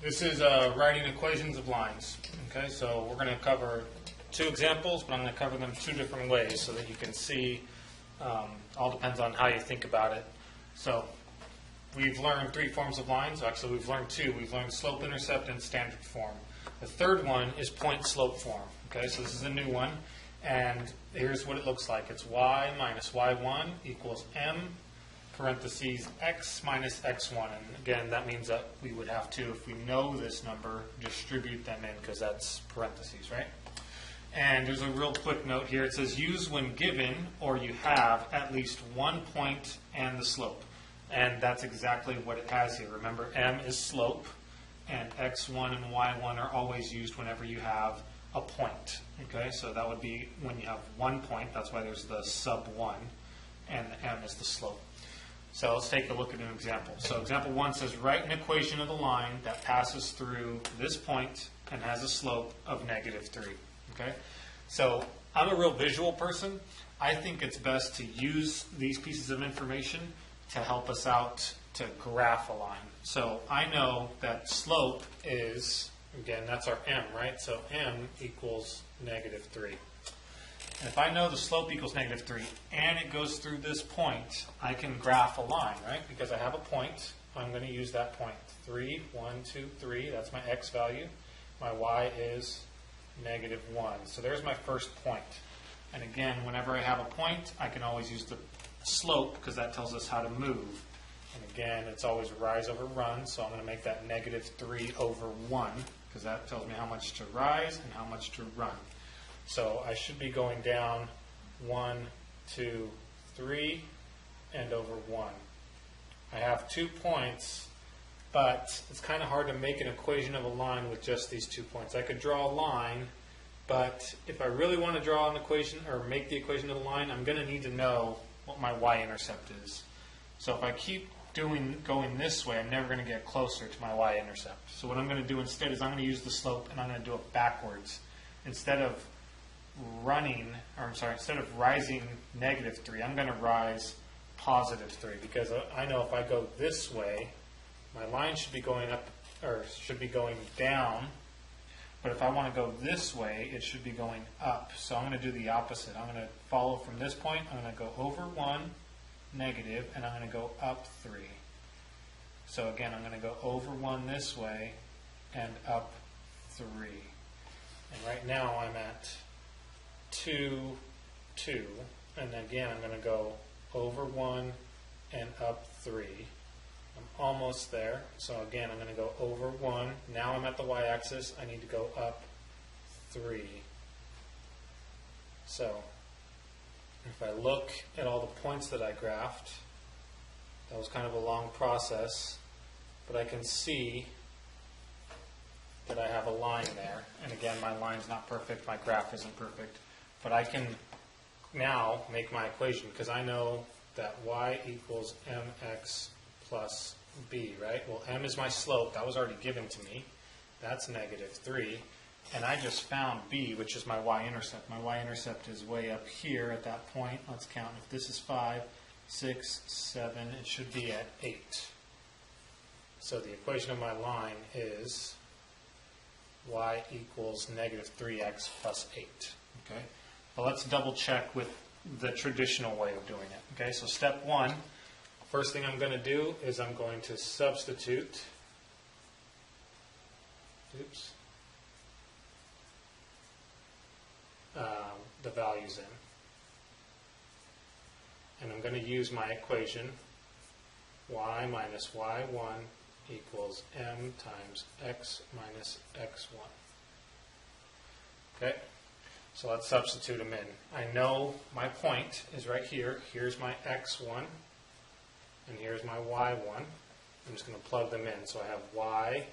This is writing equations of lines. Okay, so we're going to cover two examples, but I'm going to cover them two different ways so that you can see. All depends on how you think about it. So we've learned three forms of lines. Actually, we've learned two. We've learned slope, intercept, and standard form. The third one is point slope form. Okay, so this is a new one, and here's what it looks like. It's y minus y1 equals m parentheses x minus x1. And again, that means that we would have to, if we know this number, distribute them in because that's parentheses, right? And there's a real quick note here. It says use when given or you have at least 1 point and the slope. And that's exactly what it has here. Remember, m is slope, and x1 and y1 are always used whenever you have a point. Okay, so that would be when you have 1 point. That's why there's the sub 1, and the m is the slope. So let's take a look at an example. So example 1 says write an equation of the line that passes through this point and has a slope of -3. Okay, so I'm a real visual person. I think it's best to use these pieces of information to help us out to graph a line. So I know that slope is, again, that's our m, right? So m equals -3. And if I know the slope equals -3 and it goes through this point, I can graph a line, right? Because I have a point, I'm going to use that point. 3, 1, 2, 3, that's my x value. My y is -1. So there's my first point. And again, whenever I have a point, I can always use the slope because that tells us how to move. And again, it's always rise over run, so I'm going to make that -3 over 1 because that tells me how much to rise and how much to run. So I should be going down 1, 2, 3, and over 1. I have 2 points, but it's kind of hard to make an equation of a line with just these 2 points. I could draw a line, but if I really want to draw an equation or make the equation of the line, I'm going to need to know what my y-intercept is. So if I keep going this way, I'm never going to get closer to my y-intercept. So what I'm going to do instead is I'm going to use the slope and I'm going to do it backwards. Instead of rising -3, I'm going to rise +3 because I know if I go this way, my line should be going up, or should be going down, but if I want to go this way, it should be going up. So I'm going to do the opposite. I'm going to follow from this point, I'm going to go over 1, negative, and I'm going to go up 3. So again, I'm going to go over 1 this way and up 3. And right now I'm at 2, 2, and again I'm going to go over 1 and up 3. I'm almost there, so again I'm going to go over 1. Now I'm at the y-axis, I need to go up 3. So if I look at all the points that I graphed, that was kind of a long process, but I can see that I have a line there. And again, my line's not perfect, my graph isn't perfect, but I can now make my equation because I know that y equals mx plus b, right? Well, m is my slope. That was already given to me. That's -3. And I just found b, which is my y-intercept. My y-intercept is way up here at that point. Let's count. If this is 5, 6, 7, it should be at 8. So the equation of my line is y equals -3x plus 8. Okay? But let's double check with the traditional way of doing it. Okay, so step 1, first thing I'm going to do is I'm going to substitute the values in. And I'm going to use my equation y minus y1 equals m times x minus x1. Okay? So let's substitute them in. I know my point is right here. Here's my x1, and here's my y1. I'm just going to plug them in. So I have y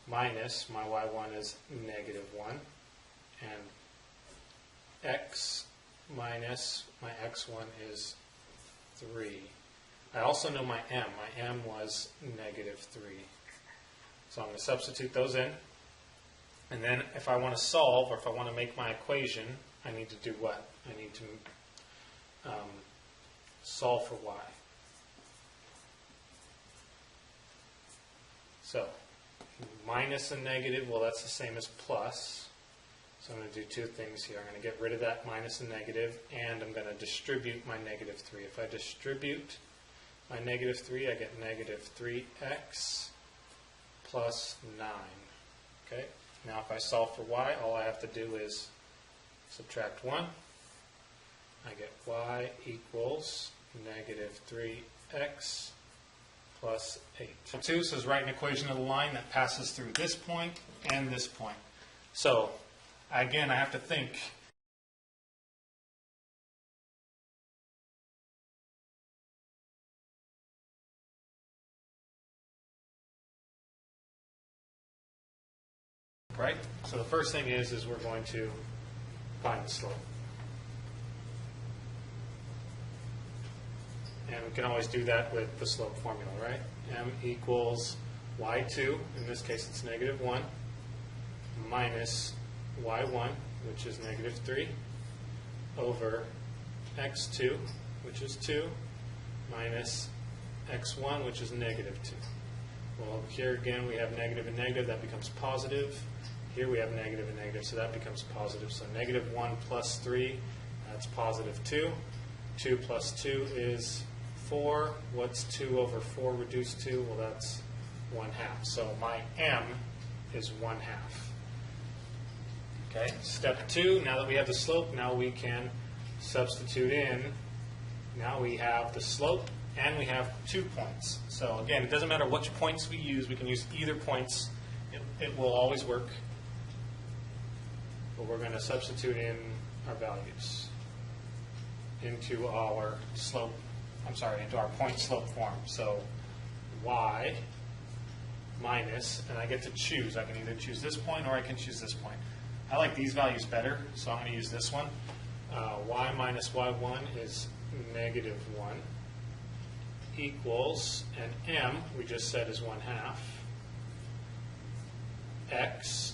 minus, my y1 is -1, and x minus, my x1 is 3. I also know my m. My m was -3. So I'm going to substitute those in. And then if I want to solve, or if I want to make my equation, I need to do what? I need to solve for y. So minus a negative, well, that's the same as plus. So I'm going to do two things here. I'm going to get rid of that minus and negative, and I'm going to distribute my negative 3. If I distribute my negative 3, I get negative 3x plus 9. Okay? Now if I solve for y, all I have to do is subtract 1. I get y equals negative 3x plus 8. 2 says write an equation of the line that passes through this point and this point. So again, I have to think. Right? So the first thing is we're going to find the slope. And we can always do that with the slope formula, right? M equals y2, in this case it's negative 1, minus y1, which is negative 3, over x2, which is 2, minus x1, which is negative 2. Well, here again we have negative and negative, that becomes positive. Here we have negative and negative, so that becomes positive. So negative 1 plus 3, that's positive 2. 2 plus 2 is 4. What's 2 over 4 reduced to? Well, that's 1/2. So my m is 1/2. Okay, step 2, now that we have the slope, now we can substitute in. Now we have the slope and we have 2 points. So again, it doesn't matter which points we use can use either points. It will always work. But we're going to substitute in our values into our slope, into our point slope form. So y minus, and I get to choose. I can either choose this point or I can choose this point. I like these values better, so I'm going to use this one. Y minus y1 is negative 1 equals, and m, we just said, is 1/2, x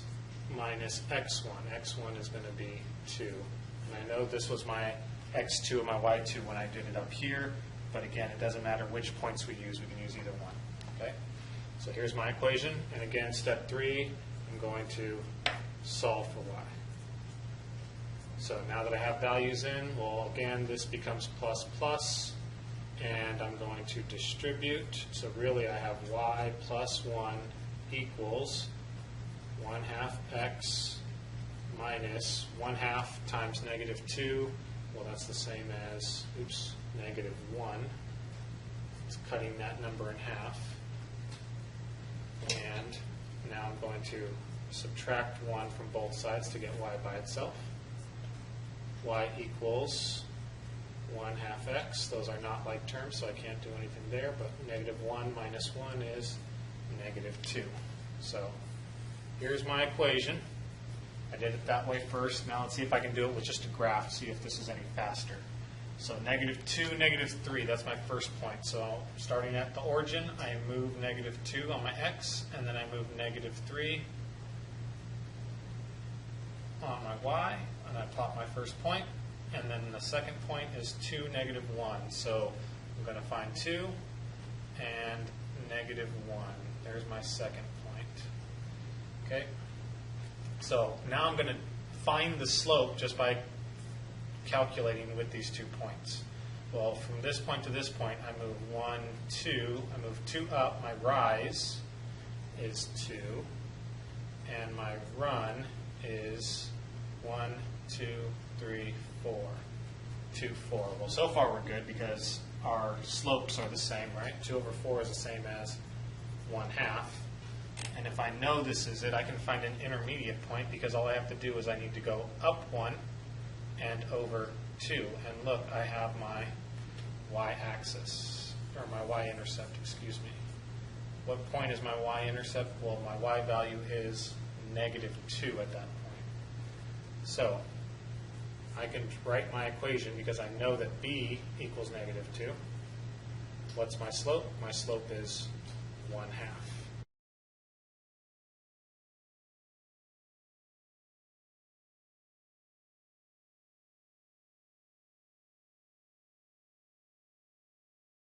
minus x1. x1 is going to be 2. And I know this was my x2 and my y2 when I did it up here, but again, it doesn't matter which points we use either one. Okay? So here's my equation, and again, step 3, I'm going to solve for y. So now that I have values in, well, again, this becomes plus plus, and I'm going to distribute. So really, I have y plus 1 equals 1/2 x minus 1/2 times negative 2. Well, that's the same as, negative 1. It's cutting that number in half. And now I'm going to subtract 1 from both sides to get y by itself. Y equals 1/2 x. Those are not like terms, so I can't do anything there, but negative 1 minus 1 is negative 2. So here's my equation. I did it that way first. Now let's see if I can do it with just a graph, see if this is any faster. So negative 2, negative 3, that's my first point. So starting at the origin, I move negative 2 on my x, and then I move negative 3 on my y, and I plot my first point. And then the second point is 2, negative 1. So I'm going to find 2 and negative 1. There's my second point. Okay? So now I'm going to find the slope just by calculating with these 2 points. Well, from this point to this point, I move 1, 2. I move 2 up. My rise is 2. And my run is 1, 2, 3, 4. 2, 4. Well, so far we're good because our slopes are the same, right? 2 over 4 is the same as 1/2. And if I know this is it, I can find an intermediate point because all I have to do is I need to go up 1 and over 2. And look, I have my y-axis, or my y-intercept, excuse me. What point is my y-intercept? Well, my y value is negative 2 at that point. So I can write my equation because I know that b equals negative 2. What's my slope? My slope is 1/2.